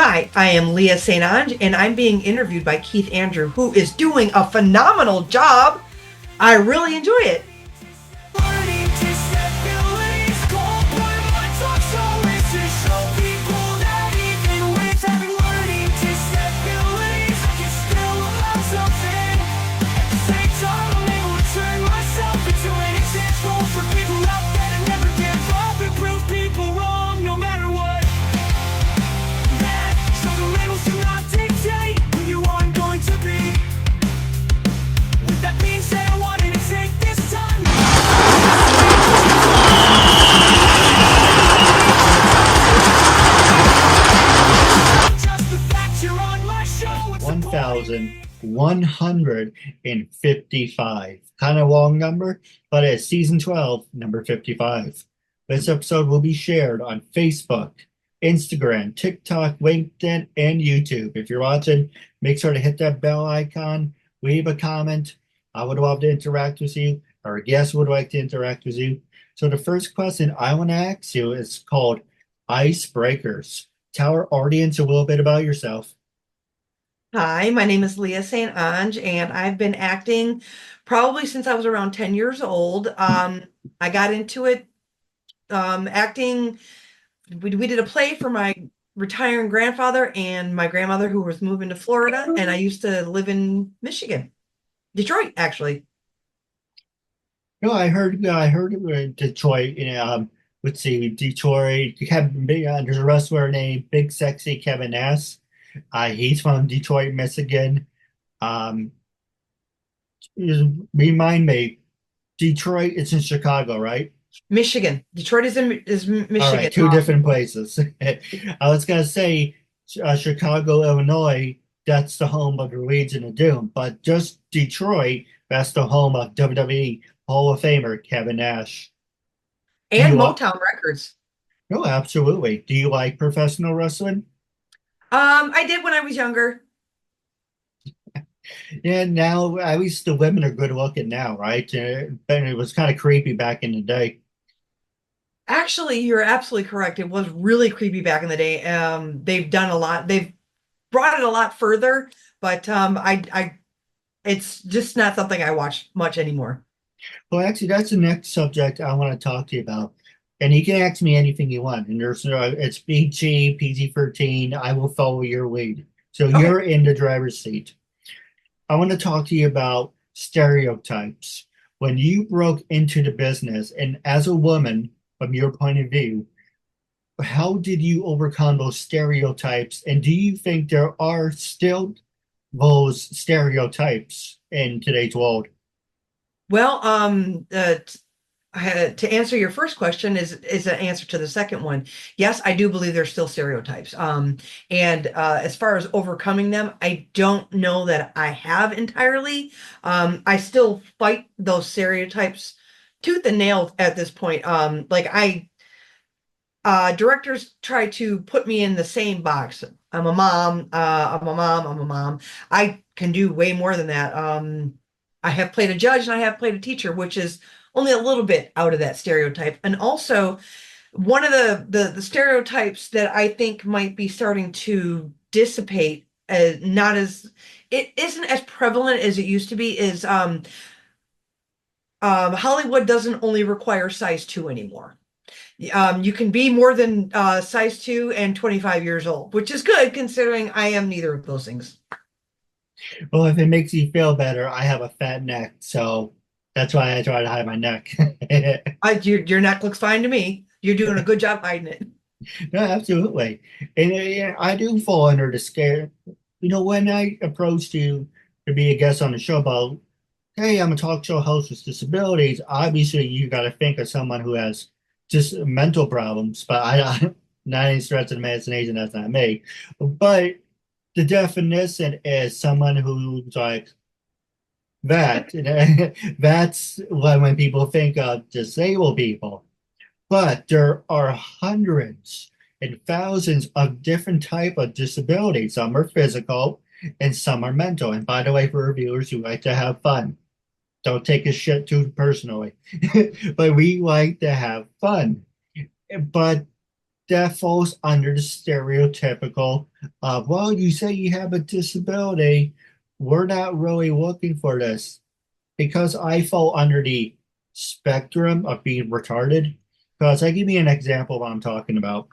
Hi, I am Leah St. and I'm being interviewed by Keith Andrew, who is doing a phenomenal job. I really enjoy it. $1,155. Kind of long number, but it's season 12, number 55. This episode will be shared on Facebook, Instagram, TikTok, LinkedIn, and YouTube. If you're watching, make sure to hit that bell icon, leave a comment. I would love to interact with you. Our guests would like to interact with you. So the first question I want to ask you is called Icebreakers. Tell our audience a little bit about yourself. Hi, my name is Leah St. and I've been acting probably since I was around 10 years old. I got into it acting. We did a play for my retiring grandfather and my grandmother who was moving to Florida, and I used to live in Michigan, Detroit, actually. No, I heard Detroit. Let's see, Detroit. There's a wrestler named Big Sexy Kevin Nash. He's from Detroit, Michigan. Um, Remind me, Detroit is in Chicago, right? Michigan. Detroit is All right, Michigan. two different places. I was gonna say Chicago, Illinois. That's the home of the Legion of Doom, but just Detroit. That's the home of WWE Hall of Famer Kevin Nash. Do And you like? Motown Records. No, absolutely. Do you like professional wrestling? I did when I was younger. Yeah, now at least the women are good looking now, right? But it was kind of creepy back in the day. Actually, you're absolutely correct. It was really creepy back in the day. They've done a lot. They've brought it a lot further, but it's just not something I watch much anymore. Well, actually, that's the next subject I want to talk to you about. And you can ask me anything you want. And it's PG, PG-13. I will follow your lead. So Okay. you're in the driver's seat. I want to talk to you about stereotypes. When you broke into the business, and as a woman, from your point of view, how did you overcome those stereotypes? And do you think there are still those stereotypes in today's world? Well, to answer your first question is an answer to the second one. Yes, I do believe there's still stereotypes. And as far as overcoming them, I don't know that I have entirely. I still fight those stereotypes tooth and nail at this point. Directors try to put me in the same box. I'm a mom. I'm a mom. I can do way more than that. I have played a judge and I have played a teacher, which is only a little bit out of that stereotype. And also, one of the stereotypes that I think might be starting to dissipate, not as it isn't as prevalent as it used to be, is Hollywood doesn't only require size 2 anymore. You can be more than size 2 and 25 years old, which is good considering I am neither of those things. Well, if it makes you feel better, I have a fat neck, so that's why I try to hide my neck. Your neck looks fine to me. You're doing a good job hiding it. No, absolutely. And yeah, I do fall under the scare. When I approached you to be a guest on the show about, hey, I'm a talk show host with disabilities, obviously you got to think of someone who has just mental problems, but not any stretch of imagination, that's not me. But the definition is someone who's like that. That's when people think of disabled people. But there are hundreds and thousands of different type of disabilities. Some are physical and some are mental. And by the way, for reviewers who like to have fun, don't take a shit too personally. But we like to have fun. But that falls under the stereotypical of, well, you say you have a disability. We're not really looking for this because I fall under the spectrum of being retarded. Because I give you an example of what I'm talking about.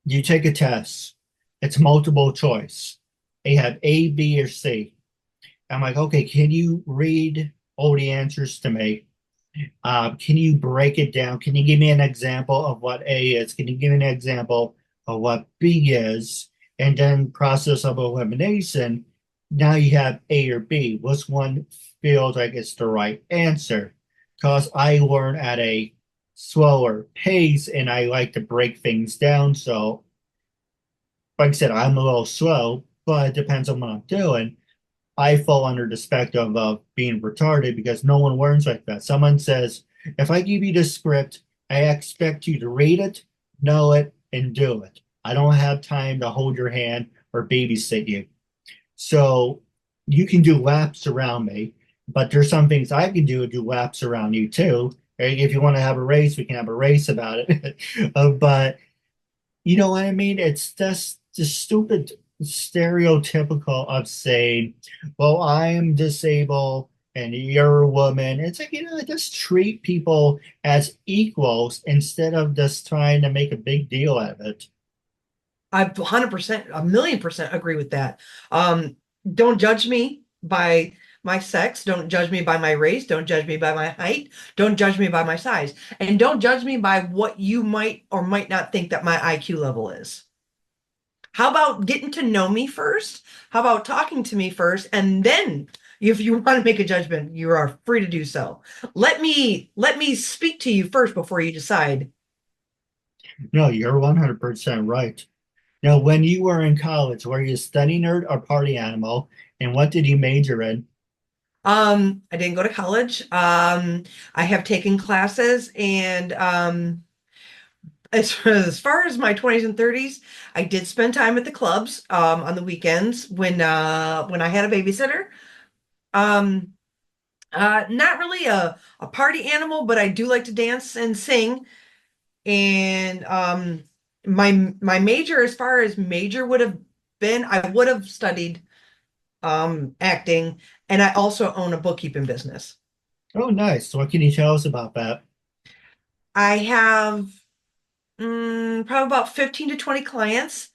You take a test, it's multiple choice. You have A, B, or C. I'm like, okay, can you read all the answers to me? Can you break it down? Can you give me an example of what A is? Can you give me an example of what B is? And then process of elimination. Now you have A or B. Which one feels like it's the right answer? Because I learn at a slower pace and I like to break things down. So, like I said, I'm a little slow, but it depends on what I'm doing. I fall under the spectrum of being retarded because no one learns like that. Someone says, if I give you the script, I expect you to read it, know it, and do it. I don't have time to hold your hand or babysit you. So you can do laps around me, but there's some things I can do laps around you too. If you want to have a race, we can have a race about it. But you know what I mean? It's just the stupid stereotypical of saying, well, I'm disabled and you're a woman. It's like, just treat people as equals instead of just trying to make a big deal out of it. I 100%, a million percent agree with that. Um, don't judge me by my sex. Don't judge me by my race. Don't judge me by my height. Don't judge me by my size. And don't judge me by what you might or might not think that my IQ level is. How about getting to know me first? How about talking to me first? And then if you want to make a judgment, you are free to do so. Let me speak to you first before you decide. No, you're 100% right. Now, when you were in college, were you a study nerd or party animal? And what did you major in? I didn't go to college. I have taken classes and as far as my 20s and 30s, I did spend time at the clubs on the weekends when I had a babysitter. Um, not really a party animal, but I do like to dance and sing. And my major, as far as major would have been, I would have studied acting, and I also own a bookkeeping business. Oh, nice. What can you tell us about that? I have probably about 15 to 20 clients.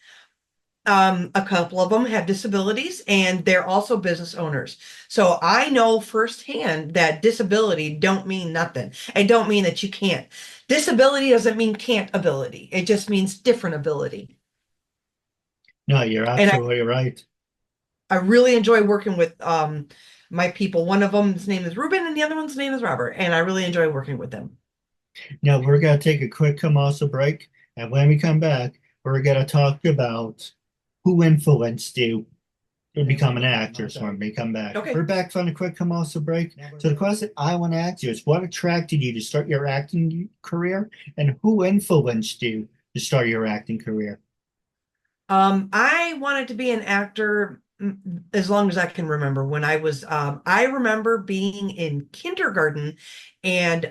A couple of them have disabilities and they're also business owners. So I know firsthand that disability don't mean nothing. It don't mean that you can't. Disability doesn't mean can't ability. It just means different ability. No, you're And absolutely right. I really enjoy working with my people. One of them's name is Ruben and the other one's name is Robert. And I really enjoy working with them. Now, we're going to take a quick commercial break. And when we come back, we're going to talk about who influenced you to become an actress when we come back. Okay. We're back from a quick commercial break. So the question I want to ask you is what attracted you to start your acting career and who influenced you to start your acting career? I wanted to be an actor as long as I can remember. I remember being in kindergarten, and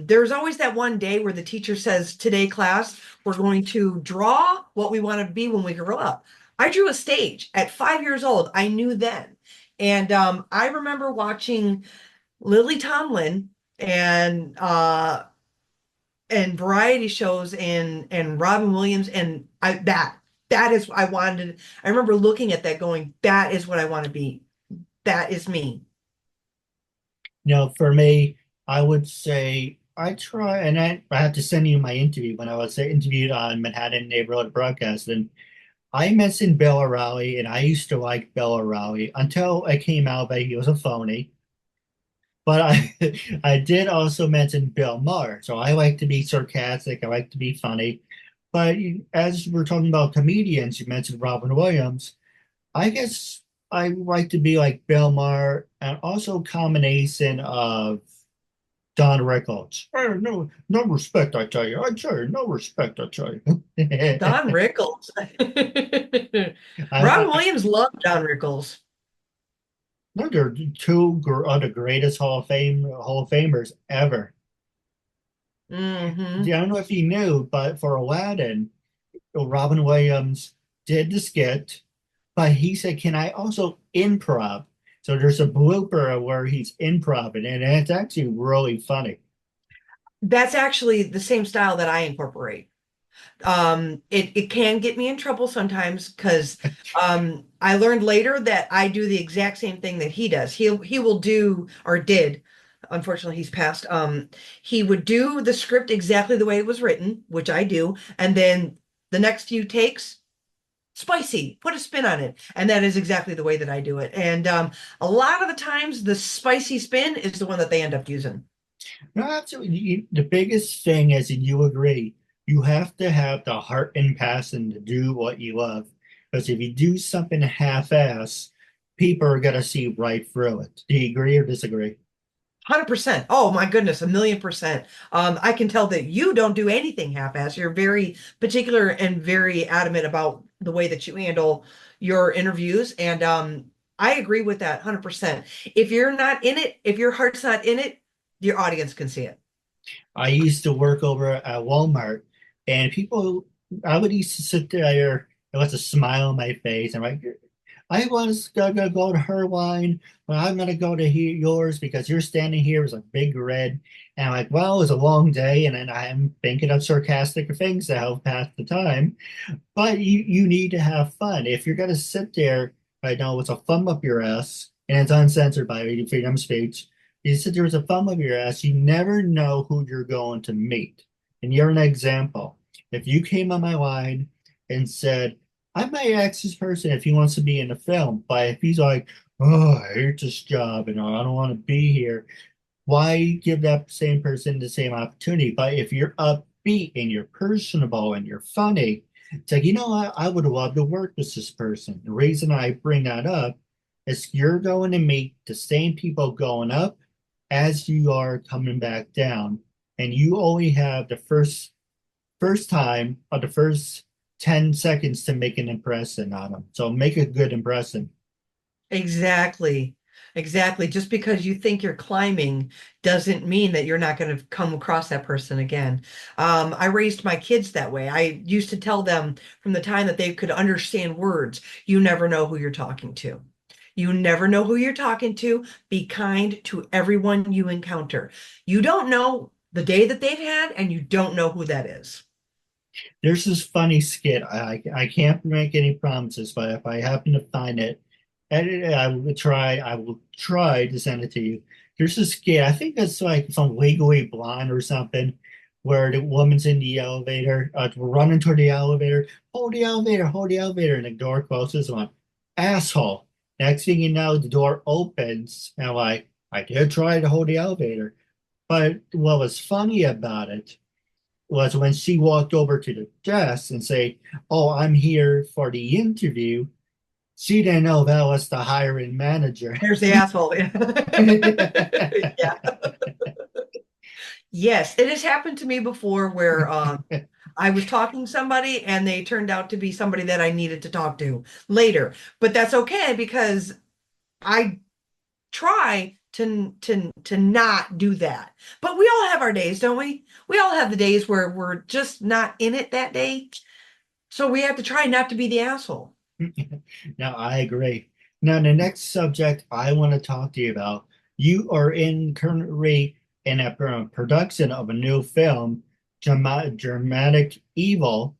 there was always that one day where the teacher says, "Today, class, we're going to draw what we want to be when we grow up." I drew a stage at 5 years old. I knew then, and I remember watching Lily Tomlin and variety shows and Robin Williams and that is I wanted. I remember looking at that going, that is what I want to be. That is me. Now, for me, I would say I try, and I have to send you my interview when I was interviewed on Manhattan Neighborhood Broadcasting. I mentioned Bill O'Reilly, and I used to like Bill O'Reilly until it came out that he was a phony. But I, I did also mention Bill Maher, so I like to be sarcastic. I like to be funny. But as we're talking about comedians, you mentioned Robin Williams. I guess I like to be like Bill Maher, and also a combination of Don Rickles. Oh, no, no respect, I tell you. I tell you, no respect, I tell you. Don Rickles. Robin I, Williams loved Don Rickles. no, they're two of the greatest Hall of Famers ever. I Hmm. don't know if you knew, but for Aladdin, Robin Williams did the skit, but he said, "Can I also improv?" So there's a blooper where he's improv, and it's actually really funny. That's actually the same style that I incorporate. It can get me in trouble sometimes because I learned later that I do the exact same thing that he does. He will do or did. Unfortunately, he's passed. He would do the script exactly the way it was written, which I do, and then the next few takes, spicy, put a spin on it, and that is exactly the way that I do it. And a lot of the times, the spicy spin is the one that they end up using. No, absolutely. The biggest thing is, and you agree, you have to have the heart and passion to do what you love. Because if you do something half-ass, people are gonna see right through it. Do you agree or disagree? 100%. Oh my goodness, 1,000,000%. I can tell that you don't do anything half-assed. You're very particular and very adamant about the way that you handle your interviews. And I agree with that 100%. If you're not in it, if your heart's not in it, your audience can see it. I used to work over at Walmart, and people, I would used to sit there and with a smile on my face. And like, I was gonna go to her line, but I'm gonna go to yours because you're standing here as a big red. And I'm like, well, it was a long day, and then I'm thinking of sarcastic things to help pass the time. But you need to have fun. If you're gonna sit there right now with a thumb up your ass, and it's uncensored by freedom of speech, you sit there with a thumb up your ass, you never know who you're going to meet. And you're an example. If you came on my line and said, I might ask this person if he wants to be in the film, but if he's like, oh, I hate this job and I don't want to be here, why give that same person the same opportunity? But if you're upbeat and you're personable and you're funny, it's like, you know what? I would love to work with this person. The reason I bring that up is you're going to meet the same people going up as you are coming back down. And you only have the first time or the first 10 seconds to make an impression on them. So make a good impression. Exactly. Exactly. Just because you think you're climbing doesn't mean that you're not going to come across that person again. I raised my kids that way. I used to tell them from the time that they could understand words, you never know who you're talking to. You never know who you're talking to. Be kind to everyone you encounter. You don't know the day that they've had, and you don't know who that is. There's this funny skit. I can't make any promises, but if I happen to find it, I will try to send it to you. There's this skit. I think it's like some Legally Blonde or something, where the woman's in the elevator, running toward the elevator, hold the elevator, and the door closes on asshole. Next thing you know, the door opens, and I'm like, I did try to hold the elevator. But what was funny about it was when she walked over to the desk and say, "Oh, I'm here for the interview." She didn't know that was the hiring manager. There's the asshole. Yeah. Yes, it has happened to me before where I was talking to somebody and they turned out to be somebody that I needed to talk to later. But that's okay because I try to not do that. But we all have our days, don't we? We all have the days where we're just not in it that day. So we have to try not to be the asshole. Now, I agree. Now, the next subject I want to talk to you about, you are in currently in a production of a new film, Dramatic Evil.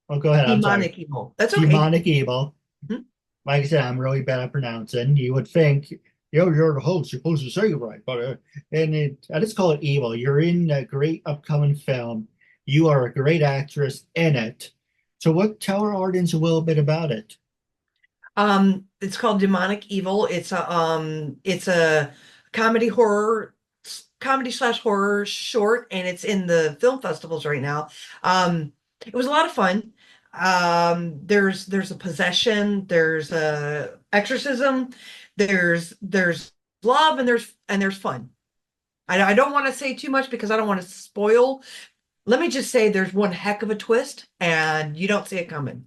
Oh, go ahead. I'm sorry. Demonic evil. That's okay. Demonic Evil. Mhm. Like I said, I'm really bad at pronouncing. You would think, you're the host, you're supposed to say it right, but I just call it evil. You're in a great upcoming film. You are a great actress in it. So, what tell our audience a little bit about it? It's called Demonic Evil. It's a comedy horror, comedy slash horror short, and it's in the film festivals right now. It was a lot of fun. There's a possession, there's a exorcism, there's love, and there's fun. I don't want to say too much because I don't want to spoil. Let me just say there's one heck of a twist, and you don't see it coming.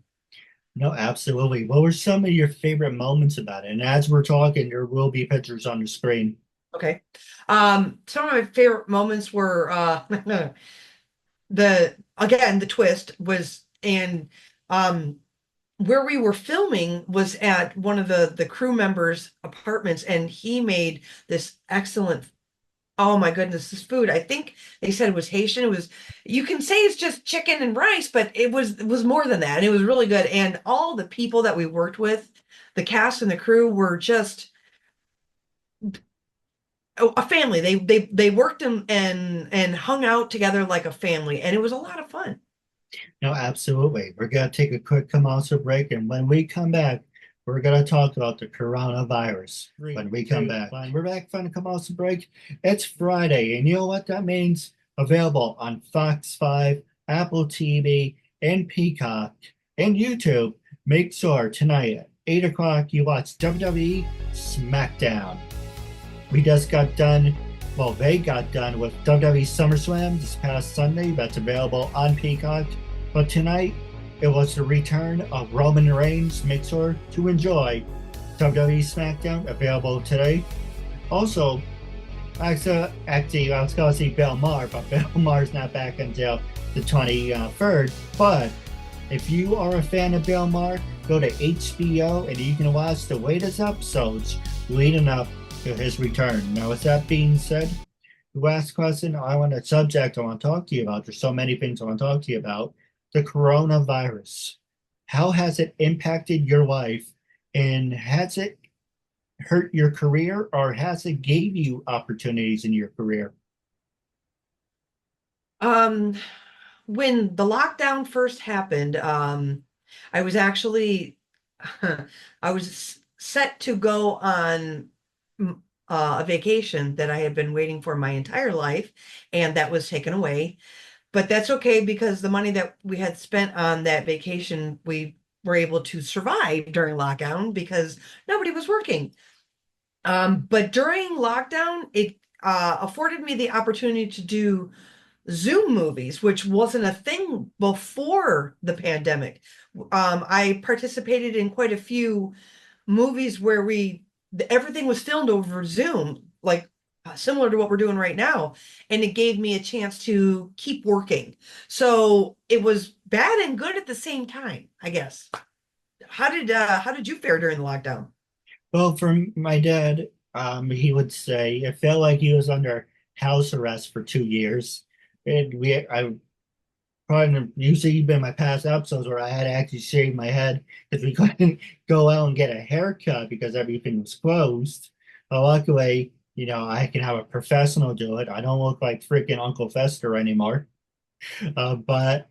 No, absolutely. What were some of your favorite moments about it? And as we're talking, there will be pictures on the screen. Okay. Some of my favorite moments were the twist was, and um where we were filming was at one of the crew members' apartments, and he made this excellent, oh my goodness, this food. I think they said it was Haitian. It was, you can say it's just chicken and rice, but it was more than that. And it was really good. And all the people that we worked with, the cast and the crew were just a family. They worked and hung out together like a family, and it was a lot of fun. No, absolutely. We're going to take a quick commercial break, and when we come back, we're going to talk about the coronavirus. When we come back, we're back from the commercial break. It's Friday, and you know what that means? Available on Fox 5, Apple TV, and Peacock, and YouTube. Make sure tonight at 8 o'clock you watch WWE SmackDown. We just got done, well, they got done with WWE SummerSlam this past Sunday. That's available on Peacock. But tonight, it was the return of Roman Reigns. Make sure to enjoy WWE SmackDown, available today. Also, actually, I was going to say Bill Maher, but Bill Maher's not back until the 23rd. But if you are a fan of Bill Maher, go to HBO and you can watch the latest episodes leading up to his return. Now, with that being said, the last question I want to talk to you about. There's so many things I want to talk to you about. The coronavirus. How has it impacted your life, and has it hurt your career, or has it gave you opportunities in your career? Um, when the lockdown first happened, I was actually I was set to go on a vacation that I had been waiting for my entire life, and that was taken away. But that's okay because the money that we had spent on that vacation, we were able to survive during lockdown because nobody was working. But during lockdown, it afforded me the opportunity to do Zoom movies, which wasn't a thing before the pandemic. I participated in quite a few movies where everything was filmed over Zoom, like similar to what we're doing right now, and it gave me a chance to keep working. So it was bad and good at the same time, I guess. How did you fare during the lockdown? Well, for my dad, he would say it felt like he was under house arrest for 2 years. And I probably usually been my past episodes where I had to actually shave my head because we couldn't go out and get a haircut because everything was closed. But luckily, I can have a professional do it. I don't look like freaking Uncle Fester anymore. But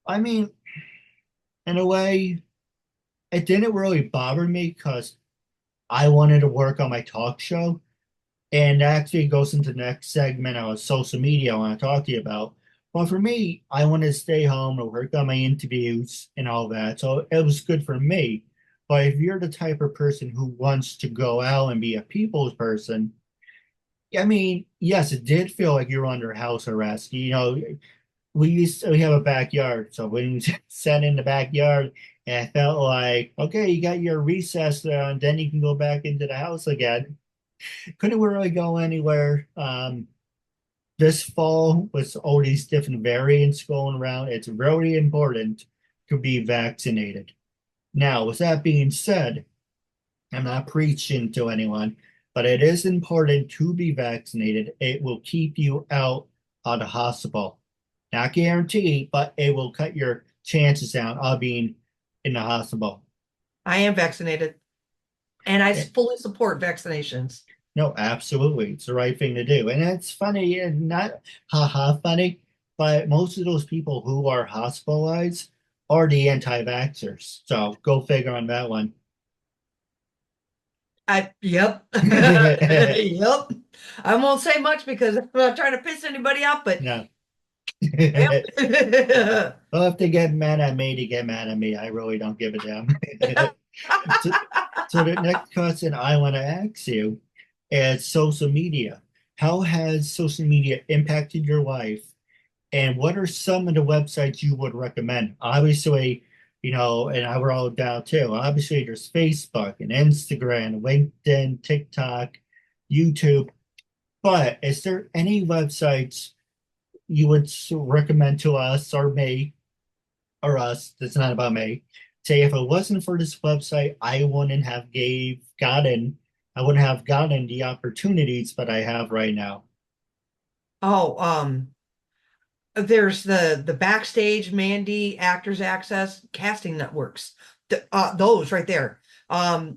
I mean, in a way, it didn't really bother me because I wanted to work on my talk show. And that actually goes into the next segment of social media I want to talk to you about. Well, for me, I wanted to stay home and work on my interviews and all that. So it was good for me. But if you're the type of person who wants to go out and be a people's person, I mean, yes, it did feel like you were under house arrest. We have a backyard, so we sat in the backyard, and I felt like, okay, you got your recess, and then you can go back into the house again. Couldn't really go anywhere. This fall, with all these different variants going around, it's really important to be vaccinated. Now, with that being said, I'm not preaching to anyone, but it is important to be vaccinated. It will keep you out of the hospital. Not guaranteed, but it will cut your chances down of being in the hospital. I am vaccinated, and I fully support vaccinations. No, absolutely. It's the right thing to do. And it's funny, and not haha funny, but most of those people who are hospitalized are the anti-vaxxers. So go figure on that one. Yep. Yep. I won't say much because I'm not trying to piss anybody off, but No. yep. Well, if they get mad at me, they get mad at me. I really don't give a damn. So, so the next question I want to ask you is social media. How has social media impacted your life? And what are some of the websites you would recommend? Obviously, and I were all down too. Obviously, there's Facebook and Instagram, LinkedIn, TikTok, YouTube. But is there any websites you would recommend to us or me or us, it's not about me. Say if it wasn't for this website, I wouldn't have gotten the opportunities that I have right now. Oh, there's the backstage, Mandy, Actors Access, casting networks. Those right there. All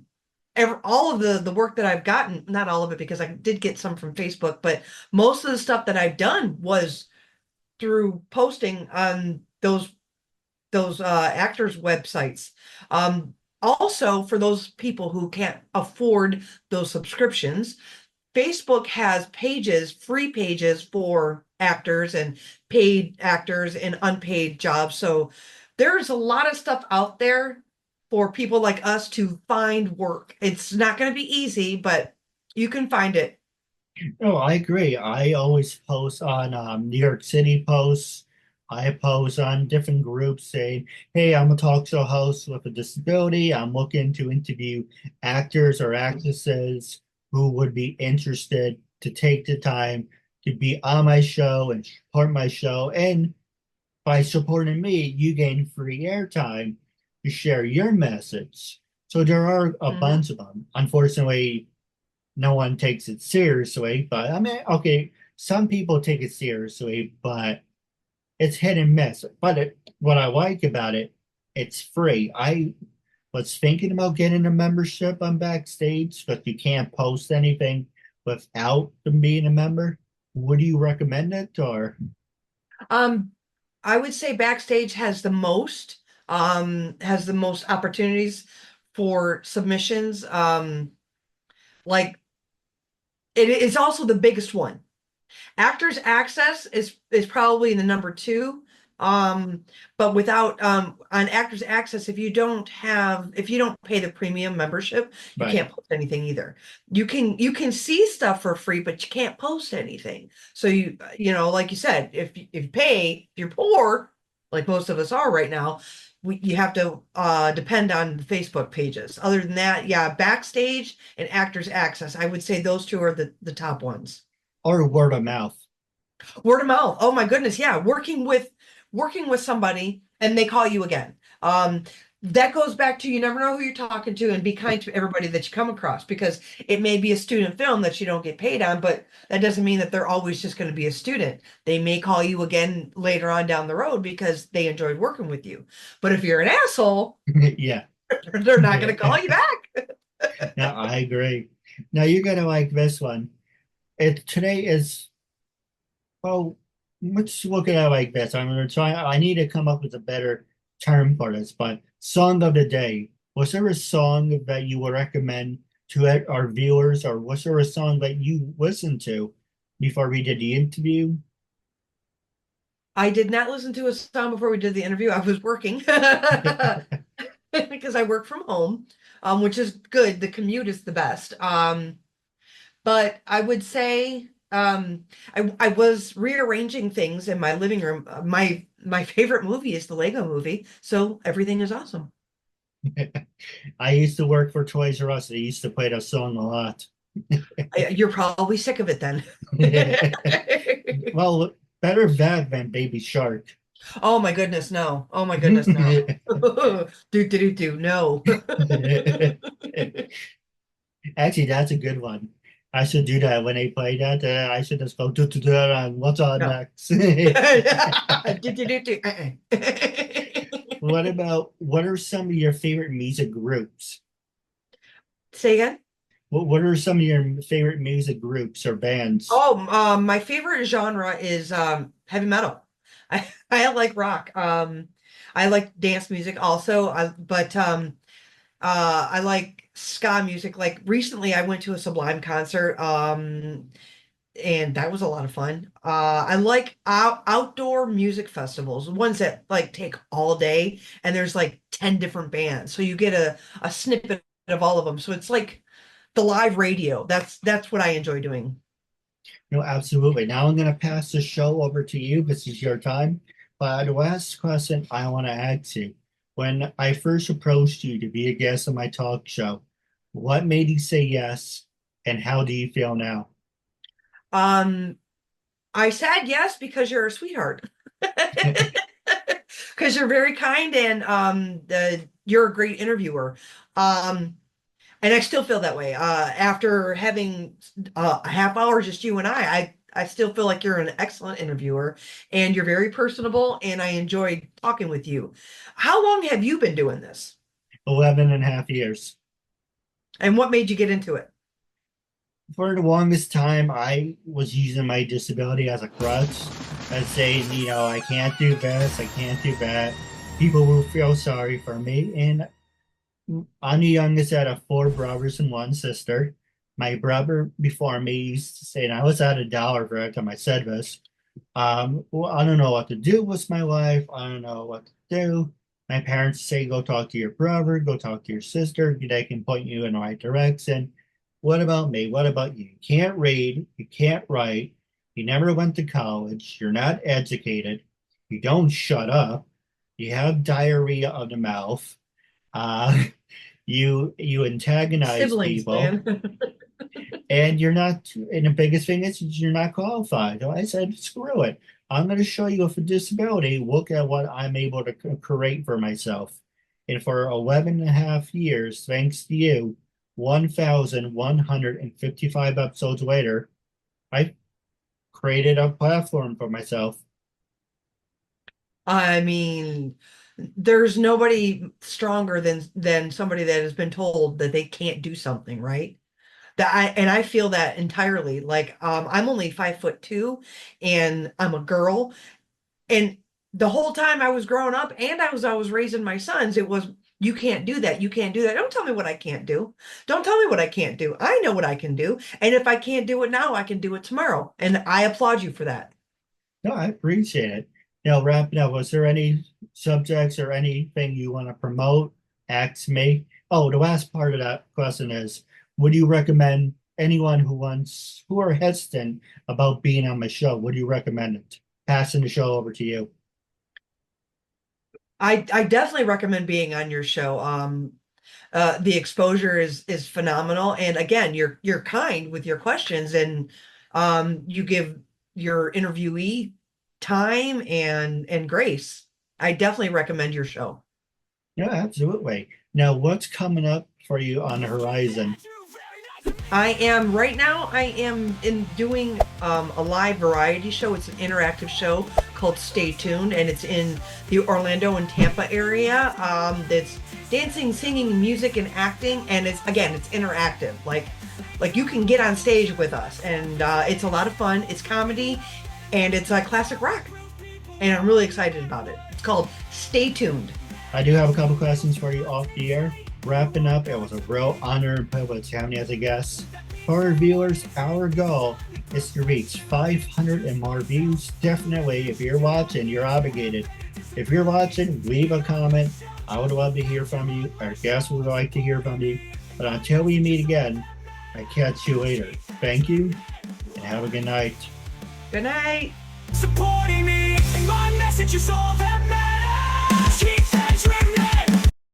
of the work that I've gotten, not all of it because I did get some from Facebook, but most of the stuff that I've done was through posting on those actors websites. Also for those people who can't afford those subscriptions, Facebook has pages, free pages for actors and paid actors and unpaid jobs. So there's a lot of stuff out there for people like us to find work. It's not going to be easy, but you can find it. No, I agree. I always post on New York City posts. I post on different groups saying, hey, I'm a talk show host with a disability. I'm looking to interview actors or actresses who would be interested to take the time to be on my show and support my show. And by supporting me, you gain free airtime to share your message. So there are a Mhm. bunch of them. Unfortunately, no one takes it seriously, but I mean, okay, some people take it seriously, but it's hit and miss. But what I like about it, it's free. I was thinking about getting a membership on Backstage, but you can't post anything without them being a member. Would you recommend it or? Um, I would say Backstage has the most opportunities for submissions. Like it's also the biggest one. Actors Access is probably the number two. Um, but without on Actors Access, if you don't pay the premium membership, you Right. can't post anything either. You can see stuff for free, but you can't post anything. So like you said, if you pay, if you're poor, like most of us are right now, you have to depend on the Facebook pages. Other than that, yeah, Backstage and Actors Access, I would say those two are the top ones. Or word of mouth. Word of mouth. Oh my goodness, yeah. Working with somebody and they call you again. That goes back to you never know who you're talking to and be kind to everybody that you come across because it may be a student film that you don't get paid on, but that doesn't mean that they're always just going to be a student. They may call you again later on down the road because they enjoyed working with you. But if you're an asshole, Yeah. they're not going to call you back. Now I agree. Now you're gonna like this one. Today is well, let's look at it like this. I'm gonna try. I need to come up with a better term for this. But song of the day. Was there a song that you would recommend to our viewers, or was there a song that you listened to before we did the interview? I did not listen to a song before we did the interview. I was working because I work from home, which is good. The commute is the best. But I would say I was rearranging things in my living room. My favorite movie is the Lego movie, so everything is awesome. I used to work for Toys R Us. They used to play that song a lot. You're probably sick of it then. Well, better that than Baby Shark. Oh my goodness, no. Oh my goodness, no. Do do do do no. Actually, that's a good one. I should do that when they play that. I should just go do do do and what's on No. next? Do do do do. What are some of your favorite music groups? Say again? What are some of your favorite music groups or bands? Oh, my favorite genre is heavy metal. I like rock. I like dance music also. I like ska music. Like recently, I went to a Sublime concert, and that was a lot of fun. I like outdoor music festivals, ones that like take all day, and there's like 10 different bands, so you get a snippet of all of them. So it's like the live radio. That's what I enjoy doing. No, absolutely. Now I'm going to pass the show over to you. This is your time. But the last question I want to ask you, when I first approached you to be a guest on my talk show, what made you say yes, and how do you feel now? Um, I said yes because you're a sweetheart. Because you're very kind and you're a great interviewer. And I still feel that way. After having a half hour, just you and I still feel like you're an excellent interviewer and you're very personable and I enjoyed talking with you. How long have you been doing this? 11 and a half years. And what made you get into it? For the longest time, I was using my disability as a crutch and saying, I can't do this, I can't do that. People will feel sorry for me. And I'm the youngest out of four brothers and one sister. My brother before me used to say, and I was at $1 for every time I said this, well, I don't know what to do with my life. I don't know what to do. My parents say, go talk to your brother, go talk to your sister. They can point you in the right direction. What about me? What about you? You can't read, you can't write, you never went to college, you're not educated, you don't shut up, you have diarrhea of the mouth, uh, you antagonize Siblings, people, man. and you're not, and the biggest thing is you're not qualified. So I said, screw it. I'm going to show you with a disability. Look at what I'm able to create for myself. And for 11 and a half years, thanks to you, 1,155 episodes later, I created a platform for myself. I mean, there's nobody stronger than somebody that has been told that they can't do something, right? I feel that entirely. Like I'm only 5'2" and I'm a girl. And the whole time I was growing up and I was raising my sons, it was you can't do that. You can't do that. Don't tell me what I can't do. Don't tell me what I can't do. I know what I can do. And if I can't do it now, I can do it tomorrow. And I applaud you for that. No, I appreciate it. Now, wrapping up, was there any subjects or anything you want to promote? Ask me. Oh, the last part of that question is, would you recommend anyone who are hesitant about being on my show, would you recommend it? Passing the show over to you. I definitely recommend being on your show. The exposure is phenomenal. And again, you're kind with your questions and you give your interviewee time and grace. I definitely recommend your show. Yeah, absolutely. Now, what's coming up for you on the horizon? I am right now. I am in doing a live variety show. It's an interactive show called Stay Tuned, and it's in the Orlando and Tampa area. It's dancing, singing, music, and acting, and it's interactive. Like you can get on stage with us, and it's a lot of fun. It's comedy, and it's classic rock, and I'm really excited about it. It's called Stay Tuned. I do have a couple questions for you off the air. Wrapping up, it was a real honor and privilege having you as a guest. For our viewers, our goal is to reach 500 and more views. Definitely, if you're watching, you're obligated. If you're watching, leave a comment. I would love to hear from you. Our guests would like to hear from you. But until we meet again, I catch you later. Thank you, and have a good night. Good night. Supporting me, and my message is all that matters.